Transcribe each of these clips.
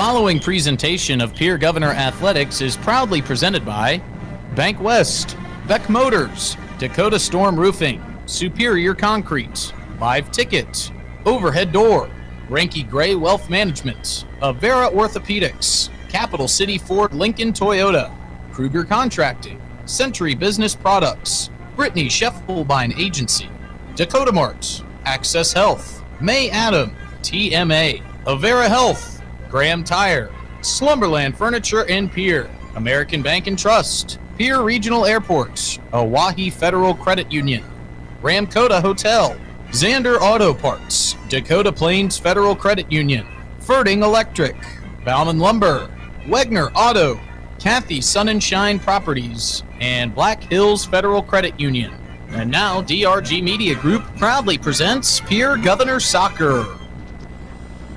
following presentation of Pierre Governor Athletics is proudly presented by Bank West, Beck Motors, Dakota Storm Roofing, Superior Concrete, Live Ticket, Overhead Door, Ranky Gray Wealth Management, Avera Orthopedics, Capital City Ford Lincoln Toyota, Kruger Contracting, Century Business Products, Brittany Scheffelbein Agency, Dakota Mart, Access Health, May Adam, TMA, Avera Health, Graham Tire, Slumberland Furniture and Pierre, American Bank and Trust, Pierre Regional Airport, Oahe Federal Credit Union, Ramkota Hotel, Xander Auto Parts, Dakota Plains Federal Credit Union, Ferding Electric, Bauman Lumber, Wegner Auto, Kathy Sun and Shine Properties, and Black Hills Federal Credit Union. And now DRG Media Group proudly presents Pierre Governor Soccer.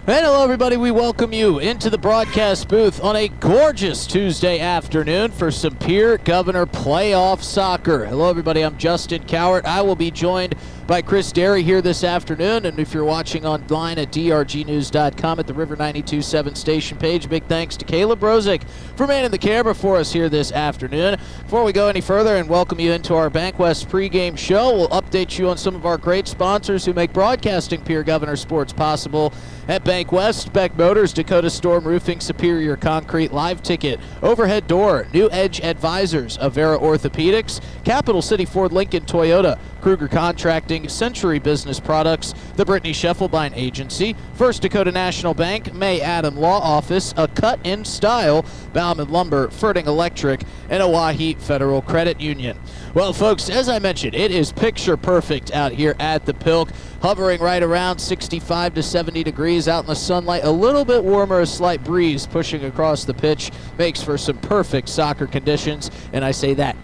And hello, everybody. We welcome you into the broadcast booth on a gorgeous Tuesday afternoon for some Pierre Governor playoff soccer. Hello, everybody. I'm Justin Cowart. I will be joined by Chris Derry here this afternoon. And if you're watching online at drgnews.com at the River 92.7 station page, big thanks to Caleb Brozick for manning the camera for us here this afternoon. Before we go any further and welcome you into our Bank West pregame show, we'll update you on some of our great sponsors who make broadcasting Pierre Governor Sports possible at Bank West, Beck Motors, Dakota Storm Roofing, Superior Concrete, Live Ticket, Overhead Door, New Edge Advisors, Avera Orthopedics, Capital City Ford Lincoln Toyota, Kruger Contracting, Century Business Products, the Brittany Scheffelbein Agency, First Dakota National Bank, May Adam Law Office, A Cut in Style, Bauman Lumber, Ferding Electric, and Oahe Federal Credit Union. Well, folks, as I mentioned, it is picture perfect out here at the Pilk, hovering right around 65 to 70 degrees out in the sunlight. A little bit warmer, a slight breeze pushing across the pitch makes for some perfect soccer conditions. And I say that,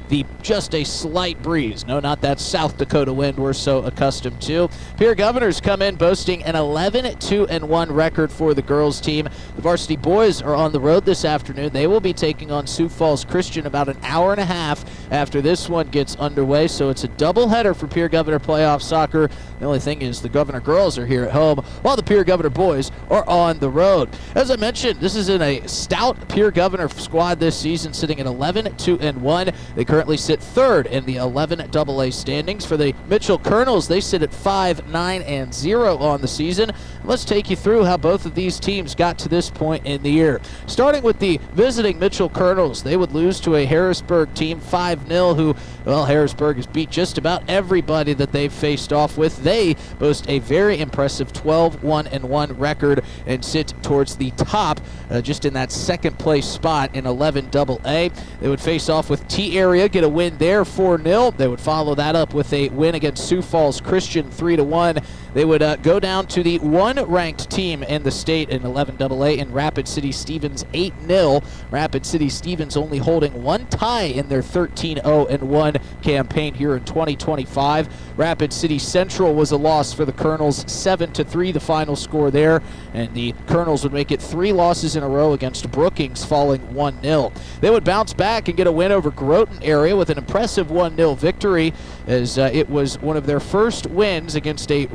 just a slight breeze. No, not that South Dakota wind we're so accustomed to. Pierre Governors come in boasting an 11-2-1 record for the girls team. The varsity boys are on the road this afternoon. They will be taking on Sioux Falls Christian about an hour and a half after this one gets underway. So it's a doubleheader for Pierre Governor playoff soccer. The only thing is the Governor girls are here at home while the Pierre Governor boys are on the road. As I mentioned, this is in a stout Pierre Governor squad this season, sitting at 11-2-1. They currently sit third in the 11 AA standings. For the Mitchell Kernels, they sit at 5-9-0 on the season. Let's take you through how both of these teams got to this point in the year. Starting with the visiting Mitchell Kernels, they would lose to a Harrisburg team 5-0 who, well, Harrisburg has beat just about everybody that they've faced off with. They boast a very impressive 12-1-1 record and sit towards the top, just in that second place spot in 11 AA. They would face off with T-Area, get a win there 4-0. They would follow that up with a win against Sioux Falls Christian 3-1. They would go down to the one-ranked team in the state in 11 AA in Rapid City Stevens 8-0. Rapid City Stevens only holding one tie in their 13-0-1 campaign here in 2025. Rapid City Central was a loss for the Kernels, 7-3 the final score there, and the Kernels would make it 3 losses in a row against Brookings, falling 1-0. They would bounce back and get a win over Groton area with an impressive 1-0 victory, as it was one of their first wins against a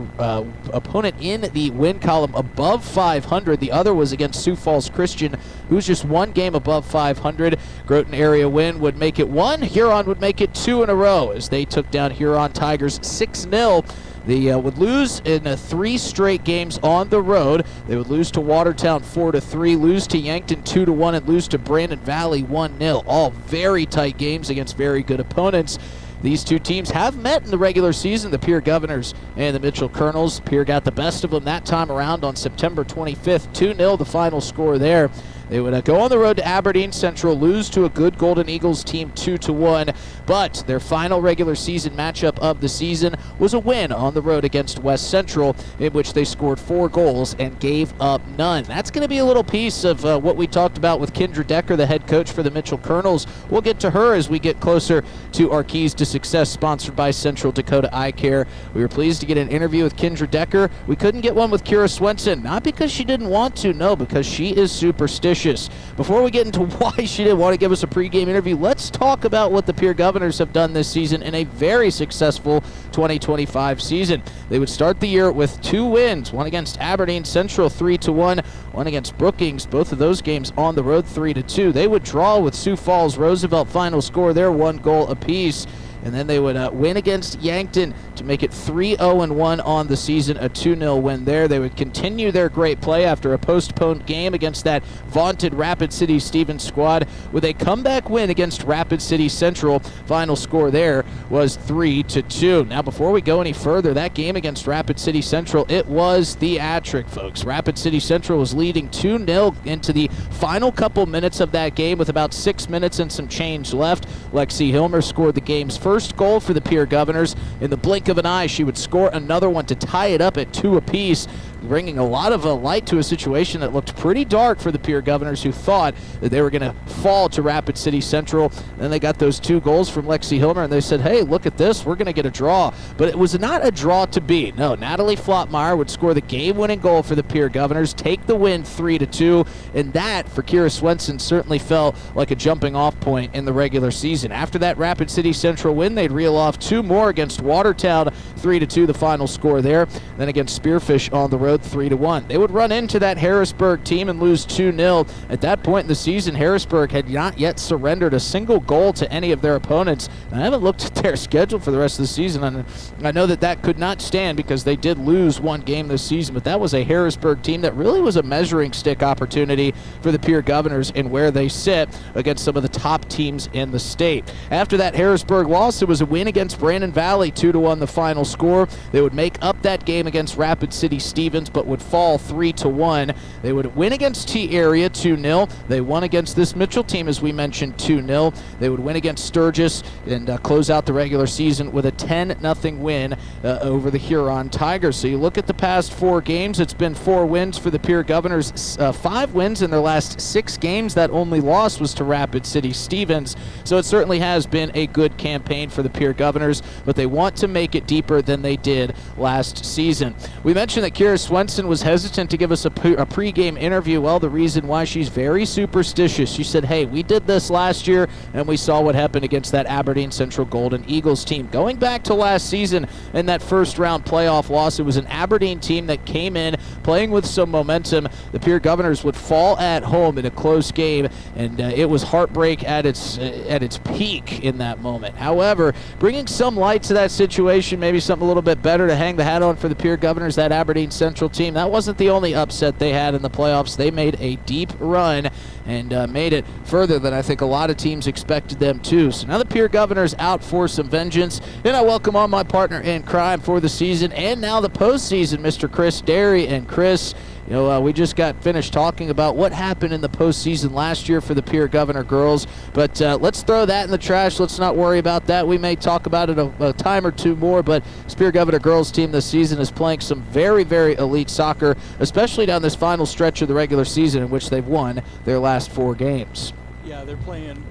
opponent in the win column above 500. The other was against Sioux Falls Christian, who's just one game above 500. Groton area win would make it 1. Huron would make it 2 in a row as they took down Huron Tigers 6-0. They would lose in 3 straight games on the road. They would lose to Watertown 4-3, lose to Yankton 2-1, and lose to Brandon Valley 1-0. All very tight games against very good opponents. These two teams have met in the regular season, the Pierre Governors and the Mitchell Kernels. Pierre got the best of them that time around on September 25th, 2-0 the final score there. They would go on the road to Aberdeen Central, lose to a good Golden Eagles team 2-1, but their final regular season matchup of the season was a win on the road against West Central, in which they scored 4 goals and gave up none. That's going to be a little piece of what we talked about with Kendra Decker, the head coach for the Mitchell Kernels. We'll get to her as we get closer to our Keys to Success, sponsored by Central Dakota Eye Care. We were pleased to get an interview with Kendra Decker. We couldn't get one with Kira Swenson, not because she didn't want to, no, because she is superstitious. superstitious. Before we get into why she didn't want to give us a pregame interview, let's talk about what the Pierre Governors have done this season in a very successful 2025 season. They would start the year with 2 wins, one against Aberdeen Central 3-1, one against Brookings, both of those games on the road 3-2. They would draw with Sioux Falls Roosevelt, final score there 1 goal apiece. And then they would win against Yankton to make it 3-0-1 on the season, a 2-0 win there. They would continue their great play after a postponed game against that vaunted Rapid City Stevens squad with a comeback win against Rapid City Central. Final score there was 3-2. Now, before we go any further, that game against Rapid City Central, it was theatric, folks. Rapid City Central was leading 2-0 into the final couple minutes of that game with about 6 minutes and some change left. Lexi Hilmer scored the game's first goal for the Pierre Governors. In the blink of an eye, she would score another one to tie it up at 2 apiece, bringing a lot of light to a situation that looked pretty dark for the Pierre Governors, who thought that they were going to fall to Rapid City Central. Then they got those 2 goals from Lexi Hilmer, and they said, hey, look at this, we're going to get a draw. But it was not a draw to be. No, Natalie Flottmeyer would score the game-winning goal for the Pierre Governors, take the win 3-2, and that, for Kira Swenson, certainly felt like a jumping-off point in the regular season. After that Rapid City Central win, they'd reel off 2 more against Watertown, 3-2, the final score there. Then against Spearfish on the road, 3-1. They would run into that Harrisburg team and lose 2-0. At that point in the season, Harrisburg had not yet surrendered a single goal to any of their opponents. And I haven't looked at their schedule for the rest of the season, and I know that could not stand because they did lose 1 game this season, but that was a Harrisburg team that really was a measuring stick opportunity for the Pierre Governors in where they sit against some of the top teams in the state. After that Harrisburg loss, it was a win against Brandon Valley, 2-1 the final score. They would make up that game against Rapid City Stevens, but would fall 3-1. They would win against T-Area 2-0. They won against this Mitchell team, as we mentioned, 2-0. They would win against Sturgis and close out the regular season with a 10-0 win over the Huron Tigers. So you look at the past 4 games, it's been 4 wins for the Pierre Governors, 5 wins in their last 6 games. That only loss was to Rapid City Stevens. So it certainly has been a good campaign for the Pierre Governors, but they want to make it deeper than they did last season. We mentioned that Kira Swenson was hesitant to give us a pregame interview. Well, the reason why, she's very superstitious. She said, hey, we did this last year, and we saw what happened against that Aberdeen Central Golden Eagles team. Going back to last season in that first-round playoff loss, it was an Aberdeen team that came in playing with some momentum. The Pierre Governors would fall at home in a close game, and it was heartbreak at its peak in that moment. However, bringing some light to that situation, maybe something a little bit better to hang the hat on for the Pierre Governors, that Aberdeen Central team, that wasn't the only upset they had in the playoffs. They made a deep run and made it further than I think a lot of teams expected them to. So now the Pierre Governors out for some vengeance, and I welcome on my partner in crime for the season and now the postseason, Mr. Chris Derry. And Chris, you know, we just got finished talking about what happened in the postseason last year for the Pierre Governor girls, but let's throw that in the trash. Let's not worry about that. We may talk about it a time or two more, but this Pierre Governor girls team this season is playing some very, very elite soccer, especially down this final stretch of the regular season in which they've won their last 4 games. Yeah, they're playing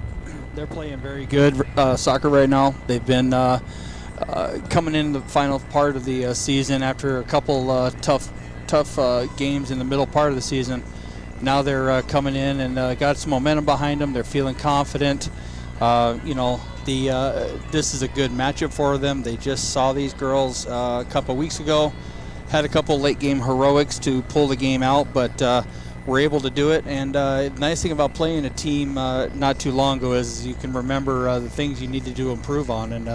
very good soccer right now. They've been coming in the final part of the season after a couple tough games in the middle part of the season. Now they're coming in and got some momentum behind them. They're feeling confident. This is a good matchup for them. They just saw these girls a couple weeks ago, had a couple late game heroics to pull the game out, but were able to do it. And the nice thing about playing a team not too long ago is you can remember the things you need to do to improve on, and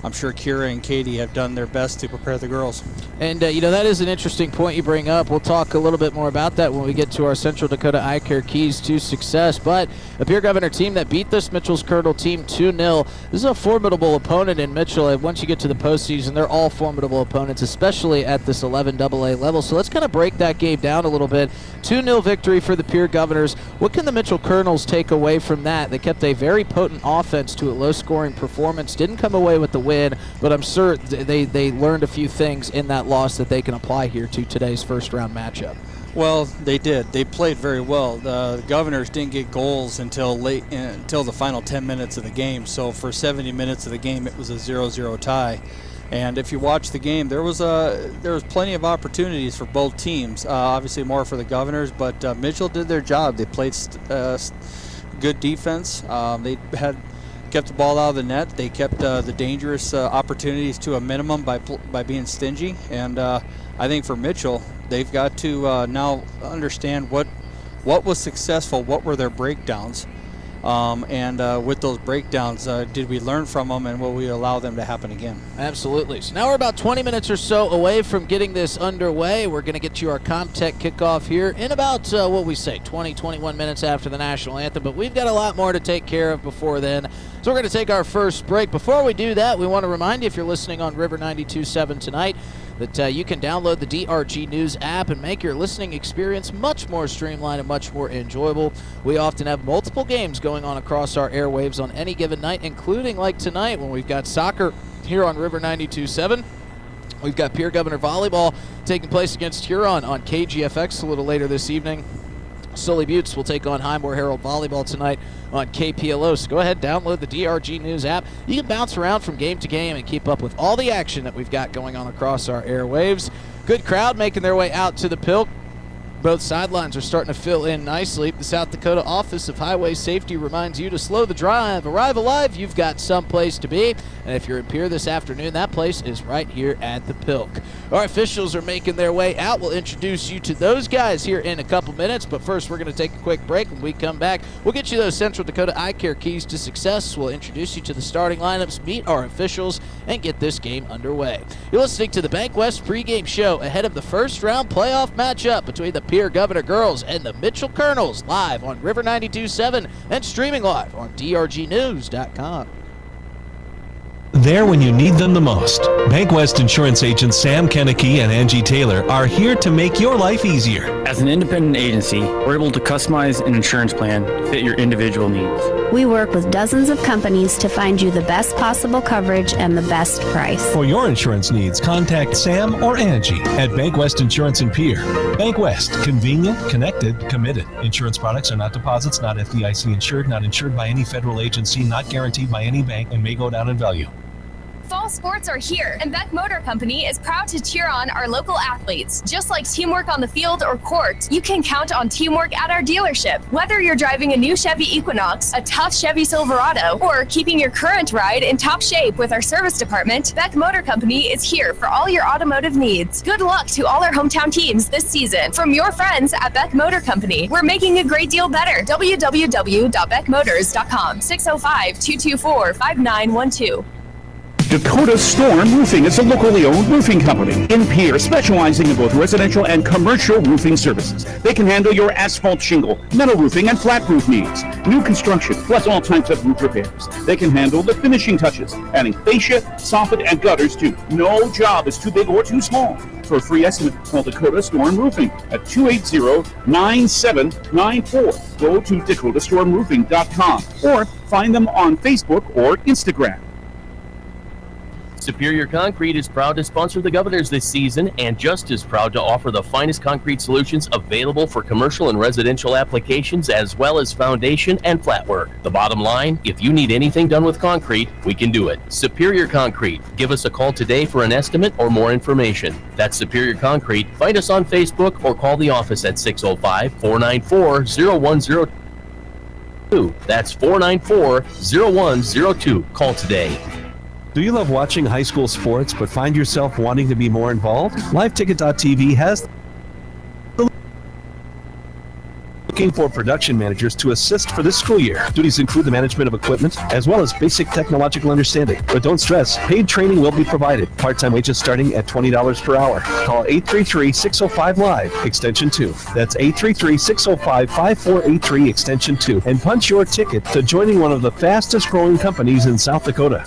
I'm sure Kira and Katie have done their best to prepare the girls. And, that is an interesting point you bring up. We'll talk a little bit more about that when we get to our Central Dakota Eye Care keys to success. But a Pierre Governor team that beat this Mitchell's Kernel team 2-0. This is a formidable opponent in Mitchell. And once you get to the postseason, they're all formidable opponents, especially at this 11AA level. So let's kind of break that game down a little bit. 2-0 victory for the Pierre Governors. What can the Mitchell Kernels take away from that? They kept a very potent offense to a low-scoring performance. Didn't come away with the win, but I'm sure they learned a few things in that loss that they can apply here to today's first-round matchup. Well, they did. They played very well. The Governors didn't get goals until the final 10 minutes of the game. So for 70 minutes of the game, it was a 0-0 tie. And if you watch the game, there was plenty of opportunities for both teams. Obviously more for the Governors, but Mitchell did their job. They played good defense. They had kept the ball out of the net. They kept the dangerous opportunities to a minimum by being stingy. And I think for Mitchell, they've got to now understand what was successful, what were their breakdowns, and with those breakdowns, did we learn from them, and will we allow them to happen again? Absolutely. So now we're about 20 minutes or so away from getting this underway. We're going to get you our Comtech kickoff here in about, 21 minutes after the national anthem, but we've got a lot more to take care of before then. So we're going to take our first break. Before we do that, we want to remind you, if you're listening on River 92.7 tonight, that you can download the DRG News app and make your listening experience much more streamlined and much more enjoyable. We often have multiple games going on across our airwaves on any given night, including like tonight when we've got soccer here on River 92.7. We've got Pierre Governor Volleyball taking place against Huron on KGFX a little later this evening. Sully Buttes will take on Highmore Herald Volleyball tonight on KPLO. So go ahead, download the DRG News app. You can bounce around from game to game and keep up with all the action that we've got going on across our airwaves. Good crowd making their way out to the Pilk. Both sidelines are starting to fill in nicely. The South Dakota Office of Highway Safety reminds you to slow the drive. Arrive alive, you've got someplace to be. And if you're in Pierre this afternoon, that place is right here at the Pilk. Our officials are making their way out. We'll introduce you to those guys here in a couple minutes. But first, we're going to take a quick break. When we come back, we'll get you those Central Dakota Eye Care keys to success. We'll introduce you to the starting lineups, meet our officials, and get this game underway. You're listening to the Bank West pregame show ahead of the first round playoff matchup between the Pierre Governor girls and the Mitchell Kernels, live on River 92.7 and streaming live on drgnews.com. There when you need them the most. Bank West Insurance agents Sam Kennecke and Angie Taylor are here to make your life easier. As an independent agency, we're able to customize an insurance plan to fit your individual needs. We work with dozens of companies to find you the best possible coverage and the best price. For your insurance needs, contact Sam or Angie at Bank West Insurance in Pierre. Bank West, convenient, connected, committed. Insurance products are not deposits, not FDIC insured, not insured by any federal agency, not guaranteed by any bank, and may go down in value. Fall sports are here, and Beck Motor Company is proud to cheer on our local athletes. Just like teamwork on the field or court, you can count on teamwork at our dealership. Whether you're driving a new Chevy Equinox, a tough Chevy Silverado, or keeping your current ride in top shape with our service department, Beck Motor Company is here for all your automotive needs. Good luck to all our hometown teams this season. From your friends at Beck Motor Company, we're making a great deal better. www.beckmotors.com, 605-224-5912. Dakota Storm Roofing is a locally owned roofing company in Pierre, specializing in both residential and commercial roofing services. They can handle your asphalt shingle, metal roofing, and flat roof needs. New construction, plus all types of roof repairs. They can handle the finishing touches, adding fascia, soffit, and gutters too. No job is too big or too small. For a free estimate, call Dakota Storm Roofing at 280-9794. Go to dakotastormroofing.com or find them on Facebook or Instagram. Superior Concrete is proud to sponsor the Governors this season and just as proud to offer the finest concrete solutions available for commercial and residential applications as well as foundation and flat work. The bottom line, if you need anything done with concrete, we can do it. Superior Concrete. Give us a call today for an estimate or more information. That's Superior Concrete. Find us on Facebook or call the office at 605-494-0102. That's 494-0102. Call today. Do you love watching high school sports but find yourself wanting to be more involved? LiveTicket.tv has looking for production managers to assist for this school year. Duties include the management of equipment as well as basic technological understanding. But don't stress, paid training will be provided. Part-time wages starting at $20 per hour. Call 833-605-LIVE, extension 2. That's 833-605-5483, extension 2. And punch your ticket to joining one of the fastest growing companies in South Dakota.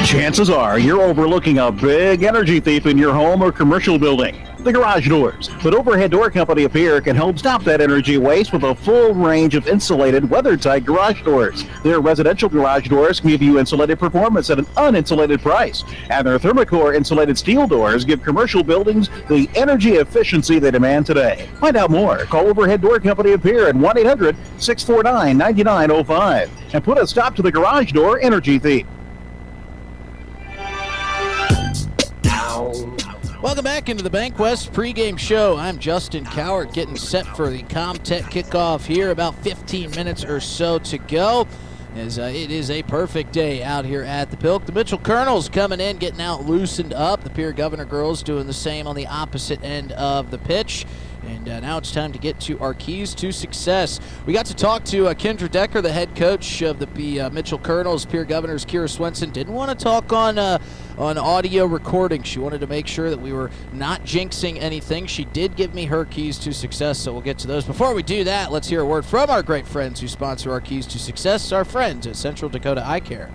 Chances are you're overlooking a big energy thief in your home or commercial building. The Garage Doors. But Overhead Door Company of Pierre can help stop that energy waste with a full range of insulated, weather-tight garage doors. Their residential garage doors give you insulated performance at an uninsulated price. And their Thermocore insulated steel doors give commercial buildings the energy efficiency they demand today. Find out more. Call Overhead Door Company of Pierre at 1-800-649-9905 and put a stop to the garage door energy thief. Welcome back into the Bank West pregame show. I'm Justin Cowart, getting set for the Comtech kickoff here. About 15 minutes or so to go, as it is a perfect day out here at the Pilk. The Mitchell Kernels coming in, getting out loosened up. The Pierre Governor girls doing the same on the opposite end of the pitch. And now it's time to get to our keys to success. We got to talk to Kendra Decker, the head coach of the Mitchell Kernels. Pierre Governor's Kira Swenson didn't want to talk on audio recording. She wanted to make sure that we were not jinxing anything. She did give me her keys to success, so we'll get to those. Before we do that, let's hear a word from our great friends who sponsor our keys to success, our friends at Central Dakota Eye Care.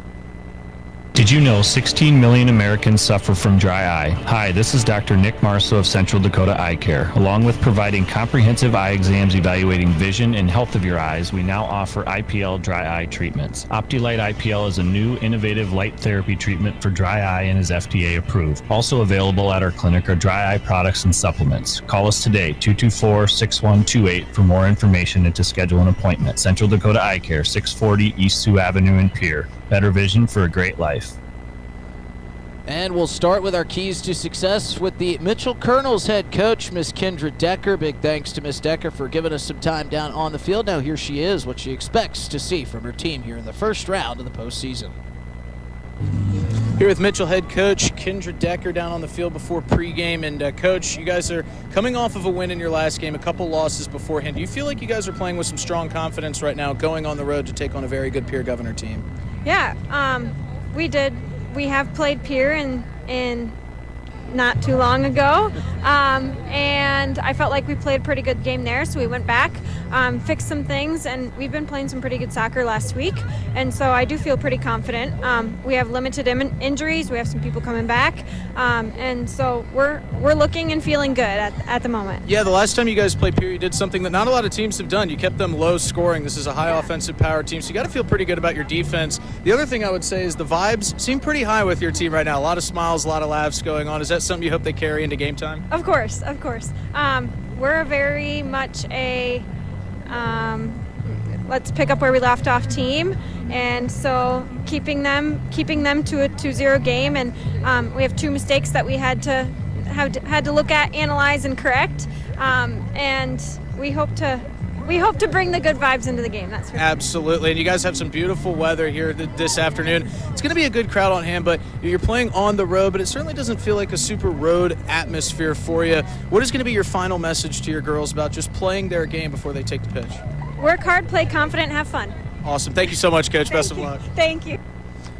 Did you know 16 million Americans suffer from dry eye? Hi, this is Dr. Nick Marso of Central Dakota Eye Care. Along with providing comprehensive eye exams evaluating vision and health of your eyes, we now offer IPL dry eye treatments. OptiLight IPL is a new innovative light therapy treatment for dry eye and is FDA approved. Also available at our clinic are dry eye products and supplements. Call us today, 224-6128 for more information and to schedule an appointment. Central Dakota Eye Care, 640 East Sioux Avenue in Pierre. Better vision for a great life. And we'll start with our keys to success with the Mitchell Kernels head coach, Miss Kendra Decker. Big thanks to Miss Decker for giving us some time down on the field. Now here she is, what she expects to see from her team here in the first round of the postseason. Here with Mitchell head coach Kendra Decker down on the field before pregame. And coach, you guys are coming off of a win in your last game, a couple losses beforehand. Do you feel like you guys are playing with some strong confidence right now, going on the road to take on a very good Pierre Governor team? Yeah, we did. We have played Pierre in not too long ago, and I felt like we played a pretty good game there, so we went back, fixed some things, and we've been playing some pretty good soccer last week, and so I do feel pretty confident. We have limited injuries, we have some people coming back, and so we're looking and feeling good at the moment. Yeah, the last time you guys played Pierre, you did something that not a lot of teams have done. You kept them low scoring. This is a high offensive power team, so you got to feel pretty good about your defense. The other thing I would say is the vibes seem pretty high with your team right now. A lot of smiles, a lot of laughs going on. Is that something you hope they carry into game time? Of course. We're very much a let's pick up where we left off team, and so keeping them to a 2-0 game, and we have two mistakes that we had to look at, analyze, and correct, and we hope to bring the good vibes into the game. That's for sure. Absolutely, and you guys have some beautiful weather here this afternoon. It's going to be a good crowd on hand, but you're playing on the road, but it certainly doesn't feel like a super road atmosphere for you. What is going to be your final message to your girls about just playing their game before they take the pitch? Work hard, play confident, have fun. Awesome. Thank you so much, Coach. Best of luck. Thank you.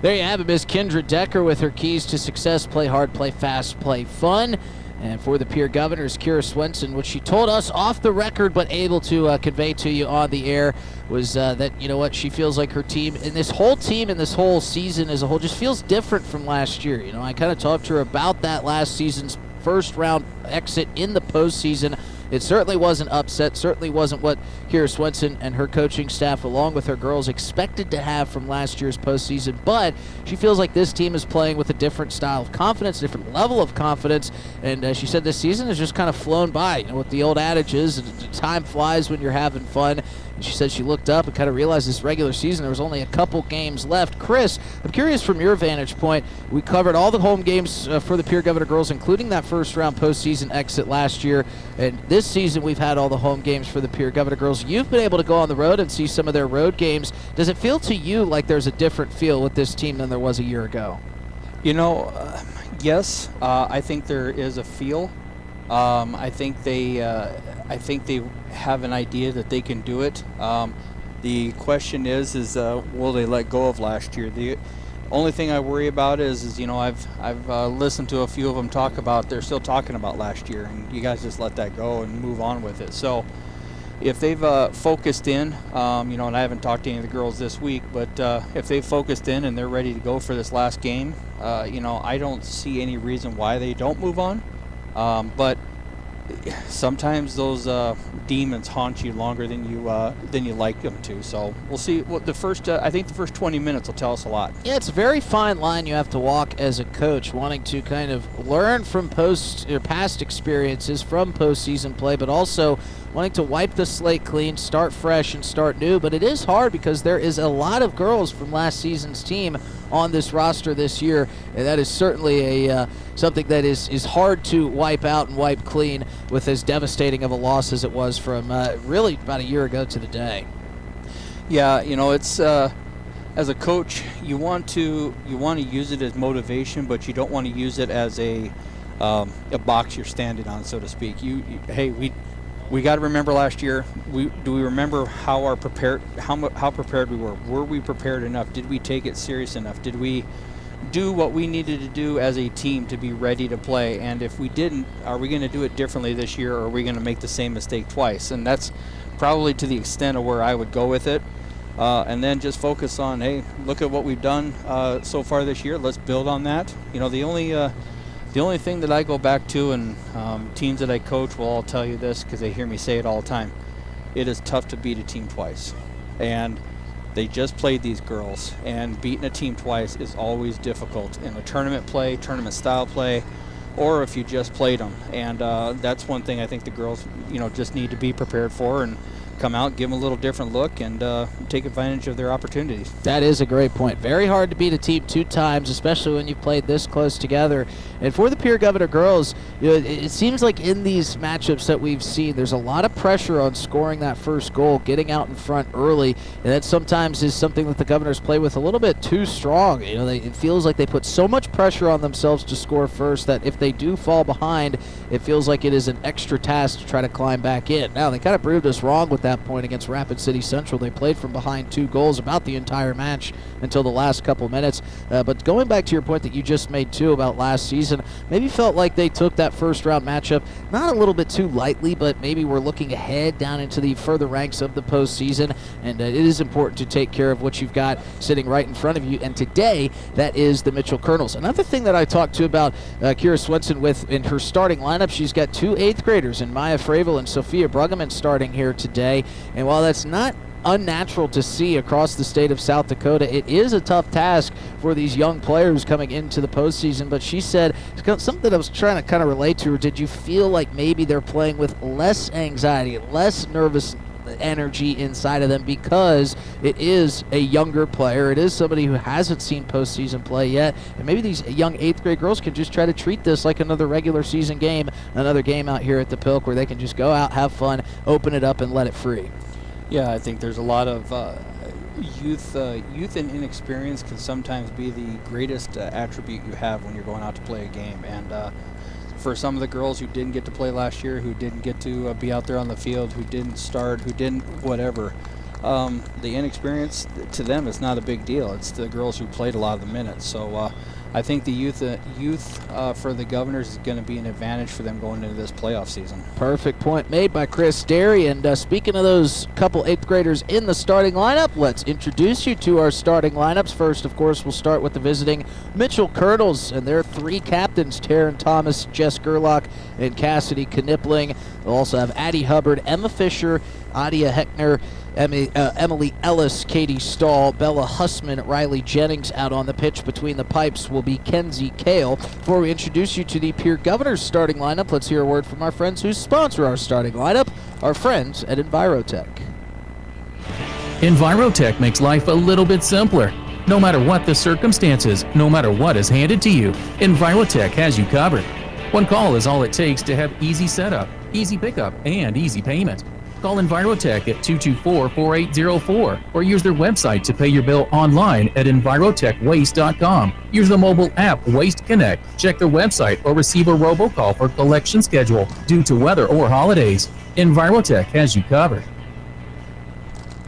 There you have it, Miss Kendra Decker with her keys to success: play hard, play fast, play fun. And for the Pierre Governors, Kira Swenson, what she told us off the record but able to convey to you on the air was that, you know what, she feels like her team and this whole season as a whole just feels different from last year. You know, I kind of talked to her about that last season's first round exit in the postseason. It certainly wasn't upset, certainly wasn't what Kira Swenson and her coaching staff, along with her girls, expected to have from last year's postseason. But she feels like this team is playing with a different style of confidence, a different level of confidence. And she said this season has just kind of flown by. You know what the old adage is, time flies when you're having fun. And she said she looked up and kind of realized this regular season there was only a couple games left. Chris, I'm curious from your vantage point, we covered all the home games for the Pierre Governor girls, including that first round postseason exit last year. And this season we've had all the home games for the Pierre Governor girls. You've been able to go on the road and see some of their road games. Does it feel to you like there's a different feel with this team than there was a year ago? You know, yes, I think there is a feel. I think they have an idea that they can do it. The question is will they let go of last year? The only thing I worry about is you know, I've listened to a few of them talk about they're still talking about last year, and you guys just let that go and move on with it. So if they've focused in, you know, and I haven't talked to any of the girls this week, but if they've focused in and they're ready to go for this last game, you know, I don't see any reason why they don't move on. But sometimes those demons haunt you longer than you like them to. So we'll see. What the first, I think the first 20 minutes will tell us a lot. Yeah, it's a very fine line you have to walk as a coach, wanting to kind of learn from past experiences from postseason play, but also wanting to wipe the slate clean, start fresh, and start new. But it is hard because there is a lot of girls from last season's team on this roster this year, and that is certainly something that is hard to wipe out and wipe clean with as devastating of a loss as it was from really about a year ago to the day. Yeah, it's as a coach, you want to use it as motivation, but you don't want to use it as a box you're standing on, so to speak. Hey, we got to remember last year. Do we remember how prepared we were? Were we prepared enough? Did we take it serious enough? Did we do what we needed to do as a team to be ready to play? And if we didn't, are we going to do it differently this year, or are we going to make the same mistake twice? And that's probably to the extent of where I would go with it. And then just focus on, hey, look at what we've done so far this year. Let's build on that. The only thing that I go back to, and teams that I coach will all tell you this because they hear me say it all the time, it is tough to beat a team twice. And they just played these girls, and beating a team twice is always difficult in a tournament play, tournament style play, or if you just played them. And that's one thing I think the girls, just need to be prepared for and come out, give them a little different look, and take advantage of their opportunities. That is a great point. Very hard to beat a team 2 times, especially when you've played this close together. And for the Pierre Governor girls, it seems like in these matchups that we've seen, there's a lot of pressure on scoring that first goal, getting out in front early, and that sometimes is something that the Governors play with a little bit too strong. It feels like they put so much pressure on themselves to score first that if they do fall behind, it feels like it is an extra task to try to climb back in. Now, they kind of proved us wrong with that point against Rapid City Central. They played from behind 2 goals about the entire match until the last couple minutes. But going back to your point that you just made too about last season, maybe felt like they took that first round matchup not a little bit too lightly, but maybe we're looking ahead down into the further ranks of the postseason, and it is important to take care of what you've got sitting right in front of you. And today, that is the Mitchell Kernels. Another thing that I talked to about Kira Swenson with in her starting lineup, she's got 2 8th graders in Maya Fravel and Sophia Bruggeman starting here today. And while that's not unnatural to see across the state of South Dakota, it is a tough task for these young players coming into the postseason. But she said something that I was trying to kind of relate to her. Did you feel like maybe they're playing with less anxiety, less nervous energy inside of them because it is a younger player? It is somebody who hasn't seen postseason play yet, and maybe these young 8th grade girls can just try to treat this like another regular season game, another game out here at the Pilk where they can just go out, have fun, open it up, and let it free. Yeah, I think there's a lot of youth and inexperience can sometimes be the greatest attribute you have when you're going out to play a game. And for some of the girls who didn't get to play last year, who didn't get to be out there on the field, who didn't start, who didn't whatever, the inexperience to them is not a big deal. It's the girls who played a lot of the minutes. So I think the youth for the Governors is going to be an advantage for them going into this playoff season. Perfect point made by Chris Derry. And speaking of those couple 8th graders in the starting lineup, let's introduce you to our starting lineups. First, of course, we'll start with the visiting Mitchell Kernels and their 3 captains, Taryn Thomas, Jess Gerlach, and Cassidy Knipling. We'll also have Addie Hubbard, Emma Fisher, Adia Heckner, Emily Ellis, Katie Stahl, Bella Hussman, Riley Jennings. Out on the pitch between the pipes will be Kenzie Kale. Before we introduce you to the Pierre Governors starting lineup, let's hear a word from our friends who sponsor our starting lineup, our friends at Envirotech. Envirotech makes life a little bit simpler. No matter what the circumstances, no matter what is handed to you, Envirotech has you covered. One call is all it takes to have easy setup, easy pickup, and easy payment. Call Envirotech at 224-4804 or use their website to pay your bill online at envirotechwaste.com. Use the mobile app Waste Connect. Check their website or receive a robocall for collection schedule due to weather or holidays. Envirotech has you covered.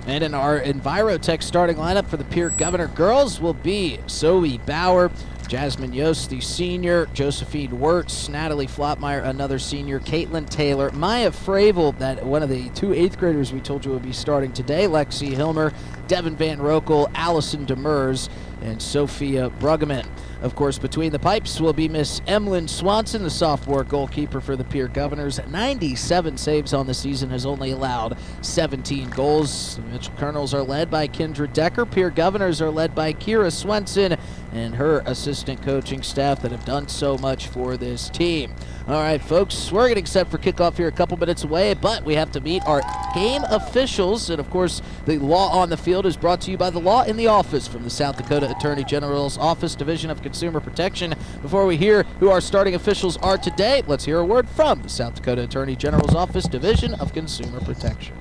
And in our Envirotech starting lineup for the Pierre Governor girls will be Zoe Bauer, Jasmine Yost, the senior, Josephine Wirtz, Natalie Flopmeyer, another senior, Caitlin Taylor, Maya Fravel, that one of the 2 8th graders we told you would be starting today, Lexi Hilmer, Devin Van Rokel, Allison Demers, and Sophia Bruggeman. Of course, between the pipes will be Miss Emlyn Swanson, the sophomore goalkeeper for the Pierre Governors. 97 saves on the season, has only allowed 17 goals. The Mitchell Kernels are led by Kendra Decker. Pierre Governors are led by Kira Swenson. and her assistant coaching staff that have done so much for this team. All right, folks, we're getting set for kickoff here a couple minutes away, but we have to meet our game officials. And, of course, the Law on the Field is brought to you by the Law in the Office from the South Dakota Attorney General's Office, Division of Consumer Protection. Before we hear who our starting officials are today, let's hear a word from the South Dakota Attorney General's Office, Division of Consumer Protection.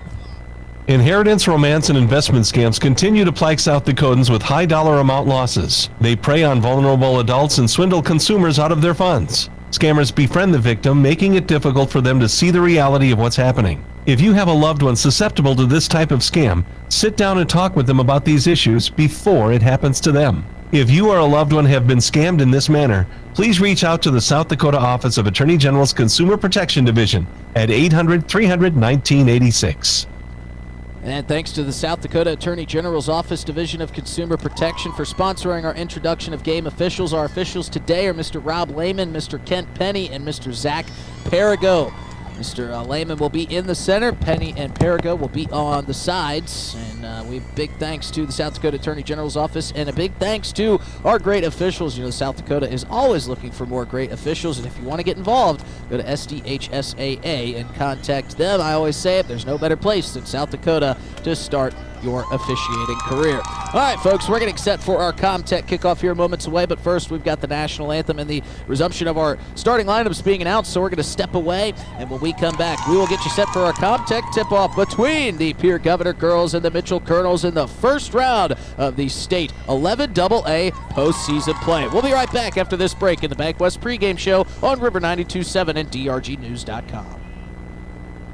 Inheritance, romance, and investment scams continue to plague South Dakotans with high dollar amount losses. They prey on vulnerable adults and swindle consumers out of their funds. Scammers befriend the victim, making it difficult for them to see the reality of what's happening. If you have a loved one susceptible to this type of scam, sit down and talk with them about these issues before it happens to them. If you or a loved one have been scammed in this manner, please reach out to the South Dakota Office of Attorney General's Consumer Protection Division at 800-300-1986. And thanks to the South Dakota Attorney General's Office, Division of Consumer Protection, for sponsoring our introduction of game officials. Our officials today are Mr. Rob Lehman, Mr. Kent Penny, and Mr. Zach Perigo. Mr. Lehman will be in the center. Penny and Perigo will be on the sides. And we big thanks to the South Dakota Attorney General's Office, and a big thanks to our great officials. You know, South Dakota is always looking for more great officials, and if you want to get involved, go to SDHSAA and contact them. I always say it, there's no better place than South Dakota to start your officiating career. All right, folks, we're getting set for our ComTech kickoff here moments away, but first we've got the national anthem and the resumption of our starting lineups being announced, so we're going to step away, and when we come back, we will get you set for our ComTech tip-off between the Pierre Governor girls and the Mitchell Kernels in the first round of the state 11AA postseason play. We'll be right back after this break in the Bank West pregame show on River 92.7 and DRGnews.com.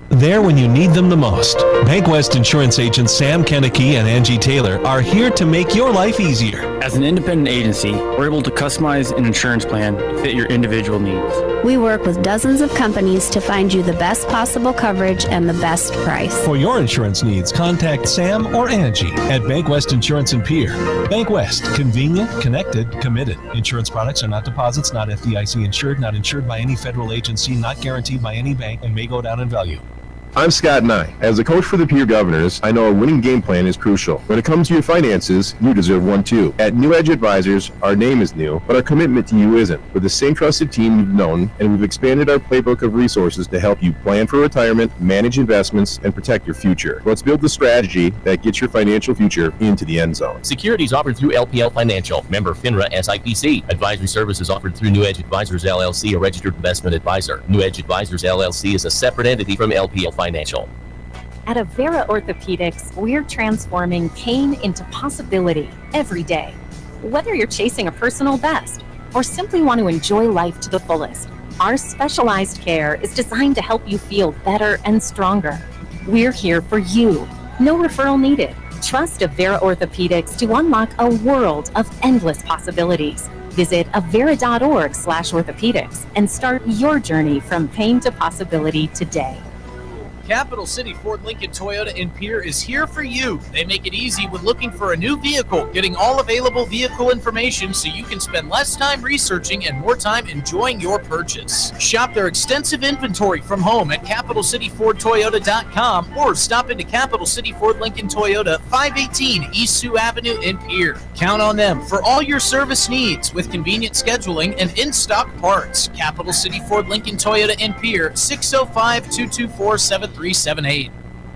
There when you need them the most. Bank West insurance agents Sam Kenneke and Angie Taylor are here to make your life easier. As an independent agency, we're able to customize an insurance plan to fit your individual needs. We work with dozens of companies to find you the best possible coverage and the best price. For your insurance needs, contact Sam or Angie at Bank West Insurance in Pierre. Bank West, convenient, connected, committed. Insurance products are not deposits, not FDIC insured, not insured by any federal agency, not guaranteed by any bank, and may go down in value. I'm Scott Nye. As a coach for the Pierre Governors, I know a winning game plan is crucial. When it comes to your finances, you deserve one too. At New Edge Advisors, our name is new, but our commitment to you isn't. We're the same trusted team you've known, and we've expanded our playbook of resources to help you plan for retirement, manage investments, and protect your future. Let's build the strategy that gets your financial future into the end zone. Securities offered through LPL Financial, member FINRA SIPC. Advisory services offered through New Edge Advisors LLC, a registered investment advisor. New Edge Advisors LLC is a separate entity from LPL Financial. At Avera Orthopedics, we're transforming pain into possibility every day. Whether you're chasing a personal best or simply want to enjoy life to the fullest, our specialized care is designed to help you feel better and stronger. We're here for you. No referral needed. Trust Avera Orthopedics to unlock a world of endless possibilities. Visit avera.org/orthopedics and start your journey from pain to possibility today. Capital City Ford Lincoln Toyota in Pierre is here for you. They make it easy when looking for a new vehicle, getting all available vehicle information so you can spend less time researching and more time enjoying your purchase. Shop their extensive inventory from home at CapitalCityFordToyota.com or stop into Capital City Ford Lincoln Toyota, 518 East Sioux Avenue in Pierre. Count on them for all your service needs with convenient scheduling and in-stock parts. Capital City Ford Lincoln Toyota in Pierre, 605-224-7378.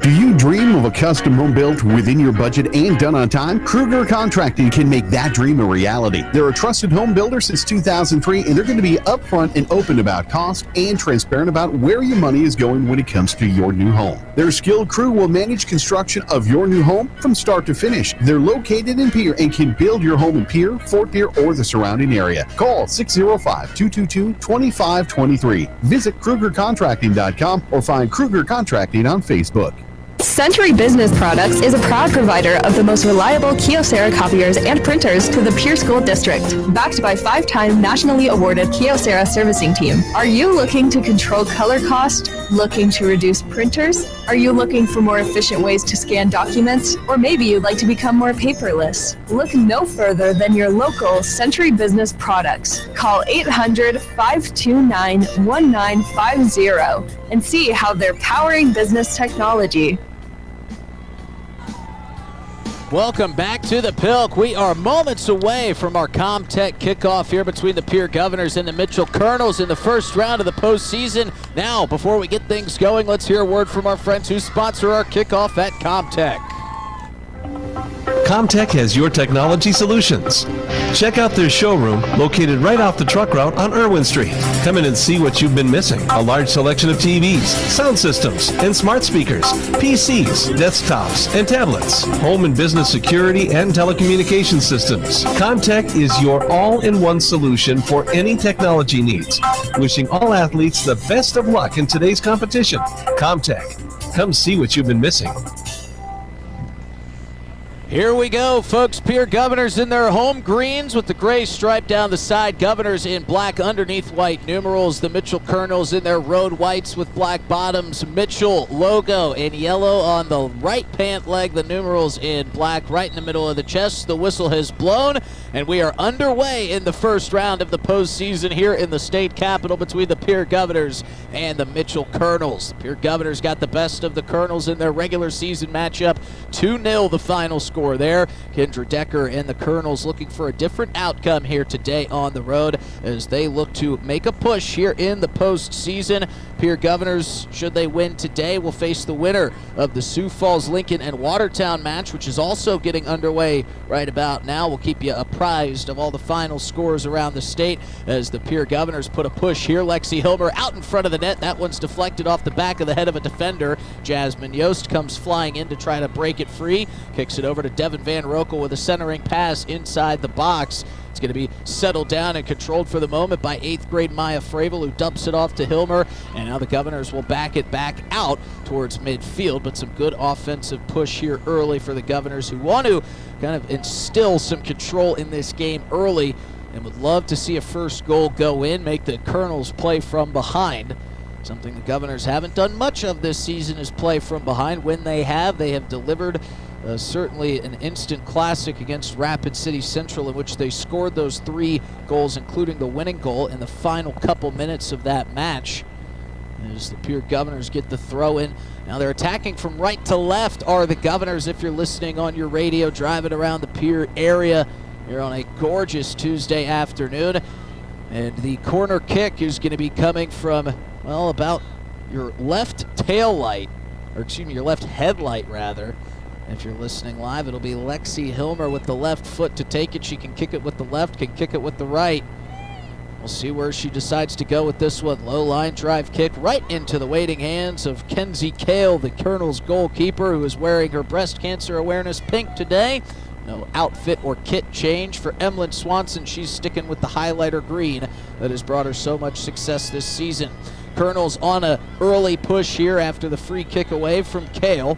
Do you dream of a custom home built within your budget and done on time? Kruger Contracting can make that dream a reality. They're a trusted home builder since 2003, and they're going to be upfront and open about cost and transparent about where your money is going when it comes to your new home. Their skilled crew will manage construction of your new home from start to finish. They're located in Pierre and can build your home in Pierre, Fort Pierre, or the surrounding area. Call 605-222-2523. Visit KrugerContracting.com or find Kruger Contracting on Facebook. Century Business Products is a proud provider of the most reliable Kyocera copiers and printers to the Pierre School District, backed by 5-time nationally awarded Kyocera servicing team. Are you looking to control color cost? Looking to reduce printers? Are you looking for more efficient ways to scan documents? Or maybe you'd like to become more paperless? Look no further than your local Century Business Products. Call 800-529-1950 and see how they're powering business technology. Welcome back to the Pilk. We are moments away from our Comtech kickoff here between the Pierre Governors and the Mitchell Kernels in the first round of the postseason. Now, before we get things going, let's hear a word from our friends who sponsor our kickoff at Comtech. Comtech has your technology solutions. Check out their showroom located right off the truck route on Irwin Street. Come in and see what you've been missing. A large selection of TVs, sound systems, and smart speakers, PCs, desktops, and tablets, home and business security and telecommunication systems. Comtech is your all-in-one solution for any technology needs. Wishing all athletes the best of luck in today's competition. Comtech. Come see what you've been missing. Here we go, folks. Pierre Governors in their home greens with the gray stripe down the side. Governors in black underneath white numerals. The Mitchell Kernels in their road whites with black bottoms. Mitchell logo in yellow on the right pant leg. The numerals in black right in the middle of the chest. The whistle has blown, and we are underway in the first round of the postseason here in the state capitol between the Pierre Governors and the Mitchell Kernels. The Pierre Governors got the best of the Kernels in their regular season matchup. 2-0 the final score there. Kendra Decker and the Kernels looking for a different outcome here today on the road as they look to make a push here in the postseason. Pierre Governors, should they win today, will face the winner of the Sioux Falls, Lincoln, and Watertown match, which is also getting underway right about now. We'll keep you apprised of all the final scores around the state as the Pierre Governors put a push here. Lexi Hilmer out in front of the net. That one's deflected off the back of the head of a defender. Jasmine Yost comes flying in to try to break it free. Kicks it over to Devin Van Rokel with a centering pass inside the box. It's going to be settled down and controlled for the moment by 8th grade Maya Fravel, who dumps it off to Hilmer. And now the Governors will back it back out towards midfield, but some good offensive push here early for the Governors, who want to kind of instill some control in this game early and would love to see a first goal go in, make the Kernels play from behind. Something the Governors haven't done much of this season is play from behind. When they have delivered certainly an instant classic against Rapid City Central, in which they scored those 3 goals, including the winning goal in the final couple minutes of that match. As the Pierre Governors get the throw in. Now they're attacking from right to left are the Governors. If you're listening on your radio, driving around the Pierre area here on a gorgeous Tuesday afternoon. And the corner kick is going to be coming from, well, about your left tail light, or excuse me, your left headlight rather. If you're listening live, it'll be Lexi Hilmer with the left foot to take it. She can kick it with the left, can kick it with the right. We'll see where she decides to go with this one. Low line drive kick right into the waiting hands of Kenzie Kale, the Kernels goalkeeper, who is wearing her breast cancer awareness pink today. No outfit or kit change for Emlyn Swanson. She's sticking with the highlighter green that has brought her so much success this season. Kernels on an early push here after the free kick away from Kale.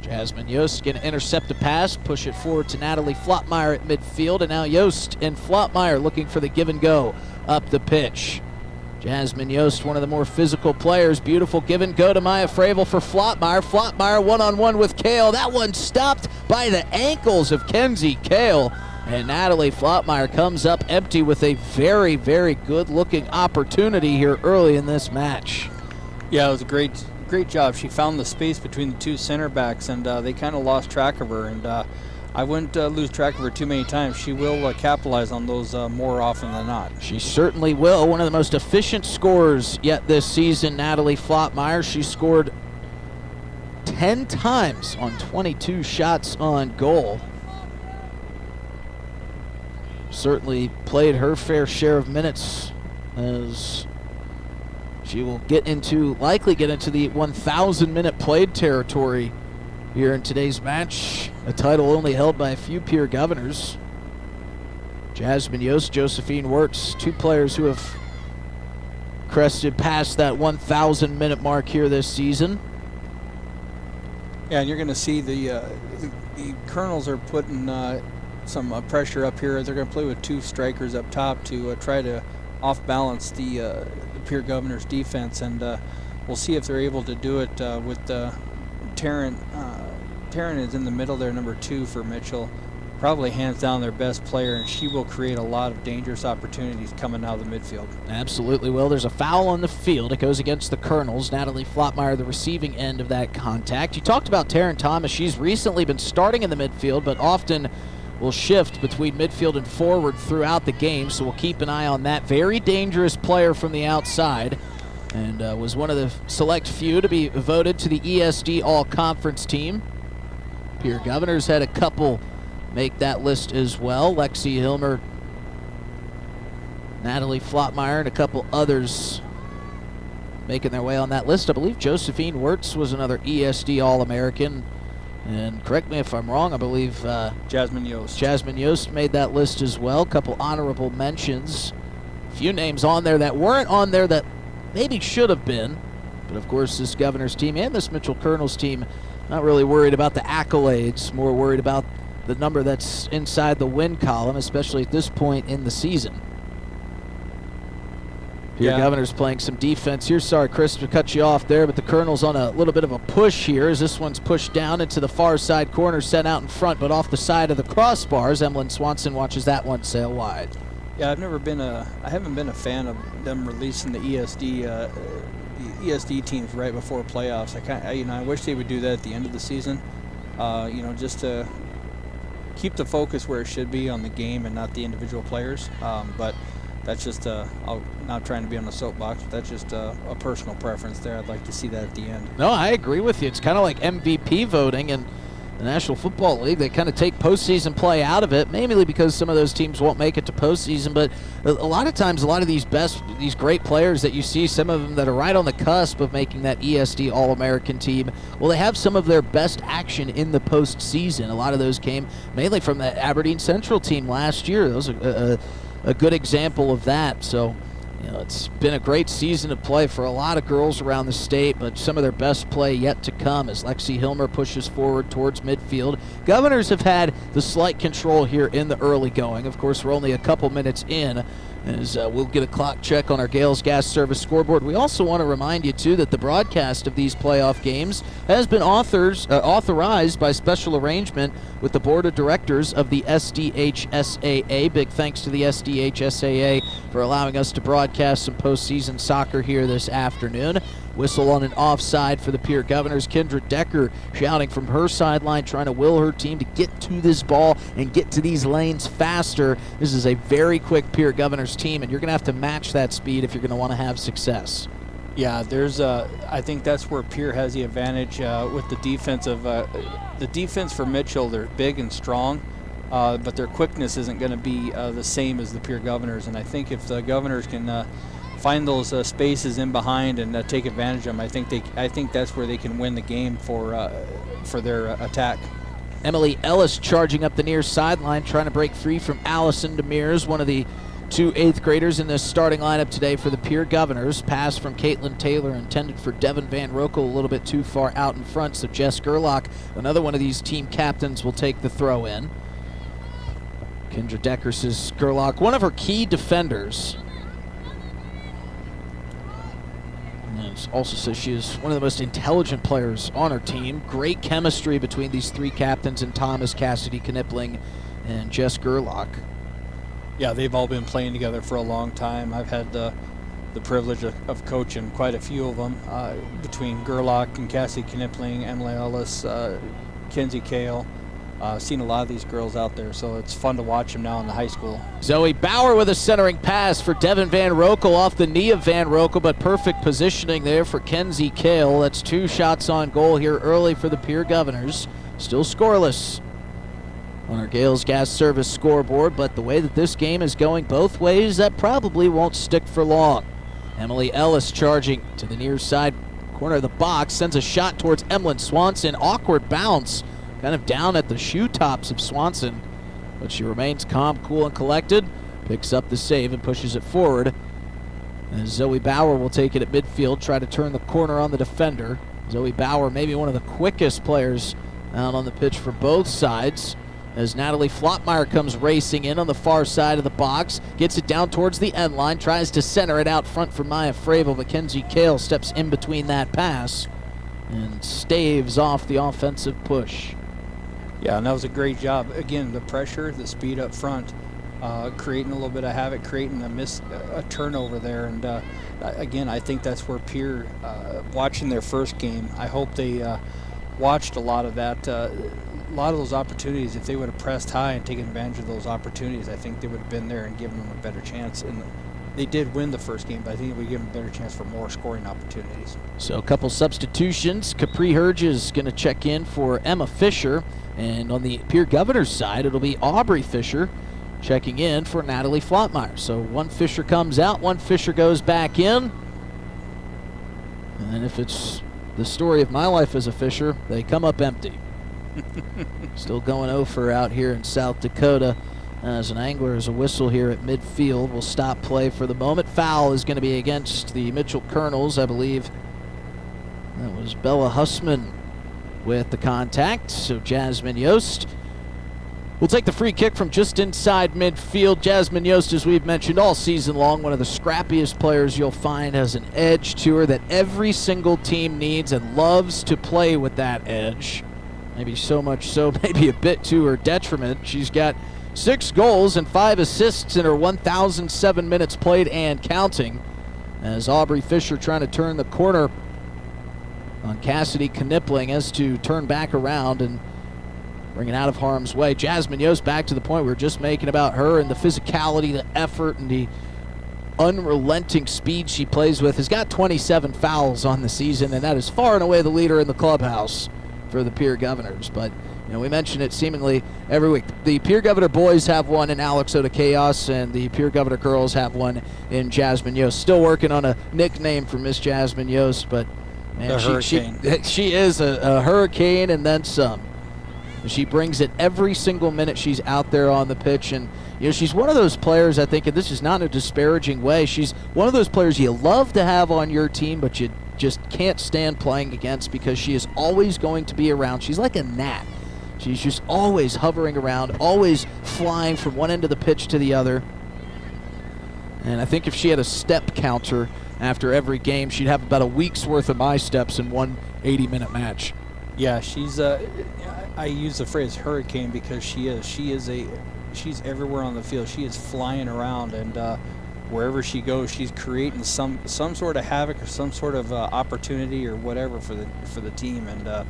Jasmine Yost going to intercept the pass, push it forward to Natalie Flotmeyer at midfield, and now Yost and Flotmeyer looking for the give and go up the pitch. Jasmine Yost, one of the more physical players. Beautiful give and go to Maya Fravel for Flotmeyer. Flotmeyer one-on-one with Kale. That one stopped by the ankles of Kenzie Kale. And Natalie Flotmeyer comes up empty with a very, very good-looking opportunity here early in this match. Yeah, it was a great job. She found the space between the 2 center backs, and they kind of lost track of her. And I wouldn't lose track of her too many times. She will capitalize on those more often than not. She certainly will. One of the most efficient scorers yet this season, Natalie Flotmeyer. She scored 10 times on 22 shots on goal. Certainly played her fair share of minutes, as she will likely get into the 1,000 minute played territory here in today's match. A title only held by a few Pierre Governors. Jasmine Yost, Josephine Wirtz, 2 players who have crested past that 1,000 minute mark here this season. Yeah, and you're going to see the Kernels are putting some pressure up here. They're going to play with 2 strikers up top to try to off-balance the Pierre Governors defense, and we'll see if they're able to do it with Taryn. Taryn is in the middle there, number 2 for Mitchell. probably hands down their best player, and she will create a lot of dangerous opportunities coming out of the midfield. Absolutely will. There's a foul on the field. It goes against the Kernels. Natalie Flottmeyer, the receiving end of that contact. You talked about Taryn Thomas. She's recently been starting in the midfield, but often will shift between midfield and forward throughout the game, so we'll keep an eye on that. Very dangerous player from the outside, and was one of the select few to be voted to the ESD All-Conference team. Pierre Governors had a couple make that list as well. Lexi Hilmer, Natalie Flottmeyer, and a couple others making their way on that list. I believe Josephine Wirtz was another ESD All-American. And correct me if I'm wrong, I believe Jasmine Yost. Jasmine Yost made that list as well. A couple honorable mentions. A few names on there that weren't on there that maybe should have been. But of course, this Governor's team and this Mitchell Kernels team, not really worried about the accolades, more worried about the number that's inside the win column, especially at this point in the season. Pierre Governor's playing some defense here. Sorry, Chris, to cut you off there, but the Kernels on a little bit of a push here as this one's pushed down into the far side corner, sent out in front, but off the side of the crossbars. Emlyn Swanson watches that one sail wide. Yeah, I haven't been a fan of them releasing the ESD teams right before playoffs. I wish they would do that at the end of the season, just to keep the focus where it should be on the game and not the individual players. But that's just, I'm not trying to be on the soapbox, but that's just a personal preference there. I'd like to see that at the end. No, I agree with you. It's kind of like MVP voting in the National Football League. They kind of take postseason play out of it, mainly because some of those teams won't make it to postseason. But a lot of times, a lot of these great players that you see, some of them that are right on the cusp of making that ESD All-American team, well, they have some of their best action in the postseason. A lot of those came mainly from the Aberdeen Central team last year. Those are a good example of that. So, it's been a great season of play for a lot of girls around the state, but some of their best play yet to come as Lexi Hilmer pushes forward towards midfield. Governors have had the slight control here in the early going. Of course, we're only a couple minutes in, as we'll get a clock check on our Gales Gas Service scoreboard. We also want to remind you, too, that the broadcast of these playoff games has been authorized by special arrangement with the Board of Directors of the SDHSAA. Big thanks to the SDHSAA for allowing us to broadcast some postseason soccer here this afternoon. Whistle on an offside for the Pierre Governors. Kendra Decker shouting from her sideline, trying to will her team to get to this ball and get to these lanes faster. This is a very quick Pierre Governors team, and you're going to have to match that speed if you're going to want to have success. Yeah, I think that's where Pierre has the advantage with the defense of the defense for Mitchell. They're big and strong, but their quickness isn't going to be the same as the Pierre Governors. And I think if the Governors can find those spaces in behind and take advantage of them, I think that's where they can win the game for their attack. Emily Ellis charging up the near sideline, trying to break free from Allison Demers, one of the two 8th graders in this starting lineup today for the Pierre Governors. Pass from Caitlin Taylor intended for Devin Van Rokel, a little bit too far out in front, so Jess Gerlach, another one of these team captains, will take the throw in. Kendra Decker says Gerlach, one of her key defenders. And also says she is one of the most intelligent players on her team. Great chemistry between these three captains and Thomas, Cassidy Knipling, and Jess Gerlach. Yeah, they've all been playing together for a long time. I've had the privilege of coaching quite a few of them, between Gerlach and Cassie Knipling, Emily Ellis, Kenzie Kale. Seen a lot of these girls out there, so it's fun to watch them now in the high school. Zoe Bauer with a centering pass for Devin Van Rokel off the knee of Van Rokel, but perfect positioning there for Kenzie Kale. That's 2 shots on goal here early for the Pierre Governors. Still scoreless on our Gales Gas Service scoreboard, but the way that this game is going both ways, that probably won't stick for long. Emily Ellis charging to the near side corner of the box, sends a shot towards Emlyn Swanson. Awkward bounce, kind of down at the shoe tops of Swanson, but she remains calm, cool, and collected. Picks up the save and pushes it forward. And Zoe Bauer will take it at midfield, try to turn the corner on the defender. Zoe Bauer, maybe one of the quickest players out on the pitch for both sides, as Natalie Flottmeyer comes racing in on the far side of the box, gets it down towards the end line, tries to center it out front for Maya Fravel. Mackenzie Kale steps in between that pass and staves off the offensive push. Yeah, and that was a great job. Again, the pressure, the speed up front, creating a little bit of havoc, creating a turnover there. And again, I think that's where Pierre, watching their first game, I hope they watched a lot of that. A lot of those opportunities, if they would have pressed high and taken advantage of those opportunities, I think they would have been there and given them a better chance. And they did win the first game, but I think it would give them a better chance for more scoring opportunities. So a couple substitutions. Capri Herge is going to check in for Emma Fisher. And on the Pierre Governor's side, it'll be Aubrey Fisher checking in for Natalie Flottmeyer. So one Fisher comes out, one Fisher goes back in. And if it's the story of my life as a Fisher, they come up empty. Still going over out here in South Dakota. As an angler, as a whistle here at midfield. We'll stop play for the moment. Foul is going to be against the Mitchell Kernels, I believe. That was Bella Hussman with the contact. So Jasmine Yost will take the free kick from just inside midfield. Jasmine Yost, as we've mentioned all season long, one of the scrappiest players you'll find, has an edge to her that every single team needs and loves to play with that edge. Maybe so much so, maybe a bit to her detriment. She's got 6 goals and 5 assists in her 1,007 minutes played and counting. As Aubrey Fisher trying to turn the corner on Cassidy Knipling as to turn back around and bring it out of harm's way. Jasmine Yost, back to the point we were just making about her and the physicality, the effort, and the unrelenting speed she plays with, has got 27 fouls on the season, and that is far and away the leader in the clubhouse for the Pierre Governors. But we mention it seemingly every week. The Pierre Governor boys have one in Alex Oda Chaos, and the Pierre Governor girls have one in Jasmine Yost. Still working on a nickname for Miss Jasmine Yost, but man, she is a hurricane and then some. She brings it every single minute she's out there on the pitch, and she's one of those players, I think, and this is not in a disparaging way, she's one of those players you love to have on your team, but you just can't stand playing against because she is always going to be around. She's like a gnat. She's just always hovering around, always flying from one end of the pitch to the other. And I think if she had a step counter after every game, she'd have about a week's worth of my steps in one 80-minute match. Yeah, she's I use the phrase hurricane because she's everywhere on the field. She is flying around, and wherever she goes, she's creating some sort of havoc or some sort of opportunity or whatever for the team. And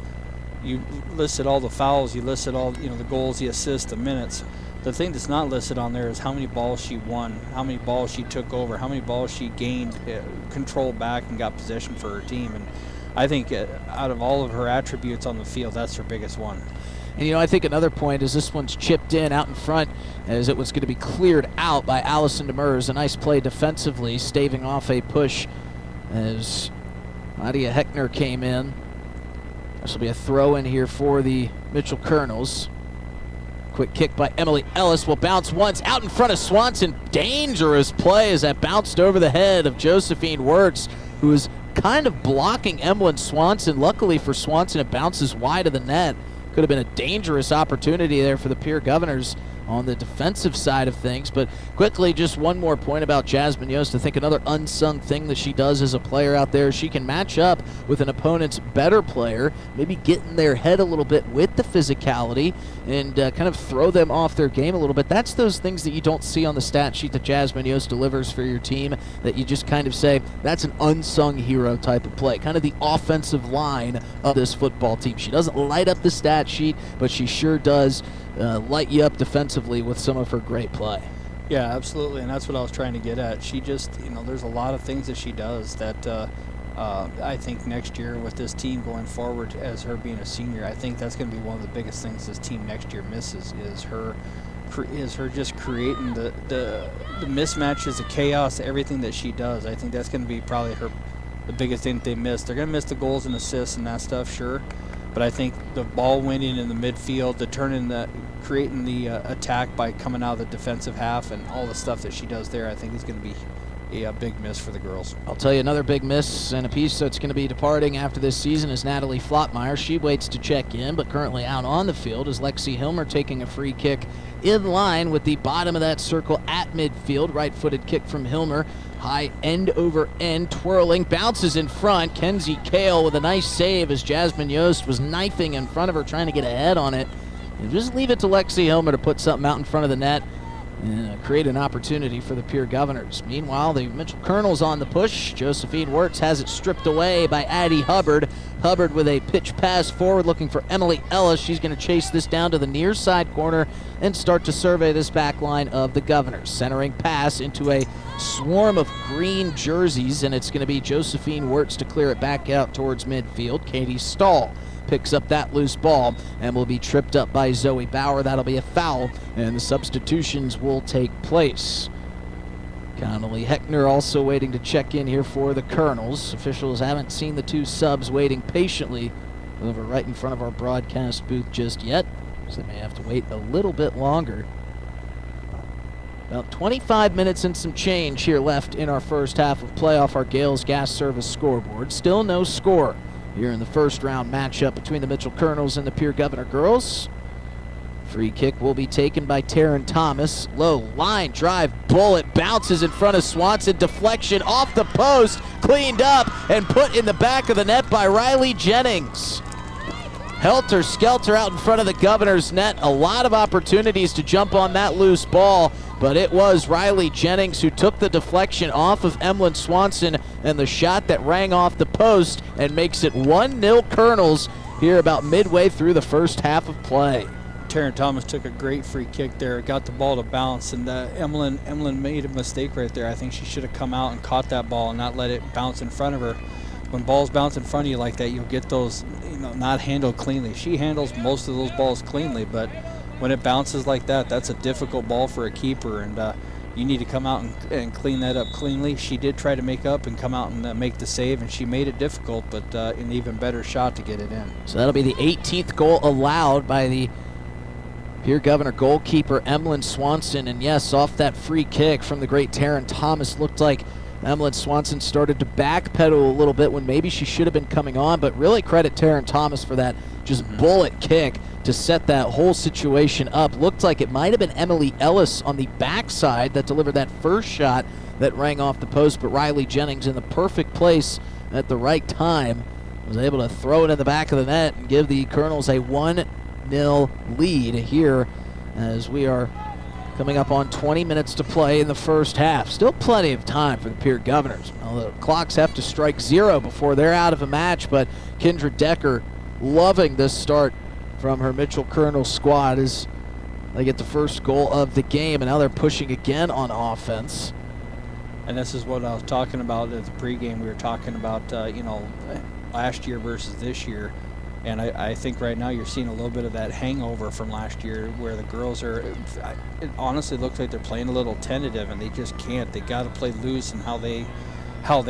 you listed all the fouls, you listed all the goals, the assists, the minutes. The thing that's not listed on there is how many balls she won, how many balls she took over, how many balls she gained control back and got possession for her team. And I think out of all of her attributes on the field, that's her biggest one. And I think another point is this one's chipped in out in front as it was going to be cleared out by Allison Demers. A nice play defensively, staving off a push as Nadia Heckner came in. This will be a throw in here for the Mitchell Kernels. Quick kick by Emily Ellis will bounce once out in front of Swanson. Dangerous play as that bounced over the head of Josephine Wirtz, who was kind of blocking Emlyn Swanson. Luckily for Swanson, it bounces wide of the net. Could have been a dangerous opportunity there for the Pierre Governors on the defensive side of things. But quickly, just one more point about Jasmine Yost. I think another unsung thing that she does as a player out there, she can match up with an opponent's better player, maybe get in their head a little bit with the physicality and kind of throw them off their game a little bit. That's those things that you don't see on the stat sheet that Jasmine Yost delivers for your team, that you just kind of say, that's an unsung hero type of play, kind of the offensive line of this football team. She doesn't light up the stat sheet, but she sure does light you up defensively with some of her great play. Yeah, absolutely, and that's what I was trying to get at. She just, there's a lot of things that she does that I think next year with this team going forward as her being a senior, I think that's going to be one of the biggest things this team next year misses is her just creating the mismatches, the chaos, everything that she does. I think that's going to be probably the biggest thing that they miss. They're going to miss the goals and assists and that stuff, sure. But I think the ball winning in the midfield, creating the attack by coming out of the defensive half and all the stuff that she does there, I think is going to be a big miss for the girls. I'll tell you another big miss and a piece that's going to be departing after this season is Natalie Flottmeyer. She waits to check in, but currently out on the field is Lexi Hilmer taking a free kick in line with the bottom of that circle at midfield. Right-footed kick from Hilmer. High end over end, twirling, bounces in front. Kenzie Kale with a nice save as Jasmine Yost was knifing in front of her, trying to get ahead on it. And just leave it to Lexi Hilmer to put something out in front of the net and create an opportunity for the Pierre Governors. Meanwhile, the Mitchell Kernels on the push. Josephine Wirtz has it stripped away by Addie Hubbard. Hubbard with a pitch pass forward looking for Emily Ellis. She's going to chase this down to the near side corner and start to survey this back line of the Governors. Centering pass into a swarm of green jerseys, and it's going to be Josephine Wirtz to clear it back out towards midfield. Katie Stahl picks up that loose ball and will be tripped up by Zoe Bauer. That'll be a foul, and the substitutions will take place. Connolly Heckner also waiting to check in here for the Kernels. Officials haven't seen the two subs waiting patiently over right in front of our broadcast booth just yet, so they may have to wait a little bit longer. About 25 minutes and some change here left in our first half of play off our Gales Gas Service scoreboard. Still no score here in the first round matchup between the Mitchell Kernels and the Pierre Governor girls. Free kick will be taken by Taryn Thomas. Low line drive, bullet bounces in front of Swanson. Deflection off the post, cleaned up and put in the back of the net by Riley Jennings. Helter skelter out in front of the Governor's net. A lot of opportunities to jump on that loose ball, but it was Riley Jennings who took the deflection off of Emlyn Swanson and the shot that rang off the post and makes it 1-0 Kernels here about midway through the first half of play. Taryn Thomas took a great free kick there, got the ball to bounce, and Emlyn made a mistake right there. I think she should have come out and caught that ball and not let it bounce in front of her. When balls bounce in front of you like that, you'll get those, not handled cleanly. She handles most of those balls cleanly, but when it bounces like that, that's a difficult ball for a keeper, and you need to come out and clean that up cleanly. She did try to make up and come out and make the save, and she made it difficult, but an even better shot to get it in. So that'll be the 18th goal allowed by the Pierre Governor goalkeeper Emlyn Swanson, and yes, off that free kick from the great Taryn Thomas, looked like Emlyn Swanson started to backpedal a little bit when maybe she should have been coming on, but really credit Taryn Thomas for that just bullet kick to set that whole situation up. Looked like it might have been Emily Ellis on the backside that delivered that first shot that rang off the post, but Riley Jennings in the perfect place at the right time was able to throw it in the back of the net and give the Kernels a 1-0 lead here as we are coming up on 20 minutes to play in the first half. Still plenty of time for the Pierre Governors. Although clocks have to strike 0 before they're out of a match, but Kendra Decker loving this start from her Mitchell Kernels squad as they get the first goal of the game, and now they're pushing again on offense. And this is what I was talking about at the pregame. We were talking about, last year versus this year. And I think right now you're seeing a little bit of that hangover from last year where the girls are, it honestly looks like they're playing a little tentative and they just can't. They got to play loose in how they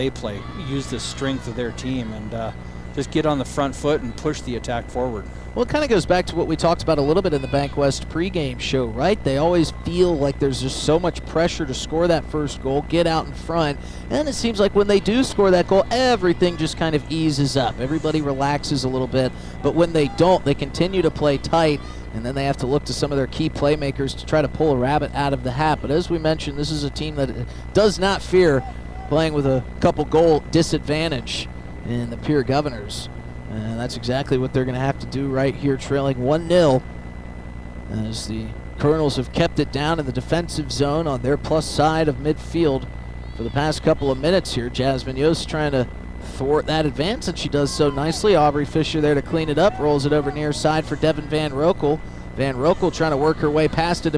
play, use the strength of their team and just get on the front foot and push the attack forward. Well, it kind of goes back to what we talked about a little bit in the Bank West pregame show, right? They always feel like there's just so much pressure to score that first goal, get out in front, and it seems like when they do score that goal, everything just kind of eases up. Everybody relaxes a little bit, but when they don't, they continue to play tight, and then they have to look to some of their key playmakers to try to pull a rabbit out of the hat. But as we mentioned, this is a team that does not fear playing with a couple goal disadvantage in the Pierre Governors. And that's exactly what they're going to have to do right here, trailing 1-0 as the Kernels have kept it down in the defensive zone on their plus side of midfield for the past couple of minutes here. Jasmine Yost trying to thwart that advance, and she does so nicely. Aubrey Fisher there to clean it up, rolls it over near side for Devin Van Rokel. Van Rokel trying to work her way past it.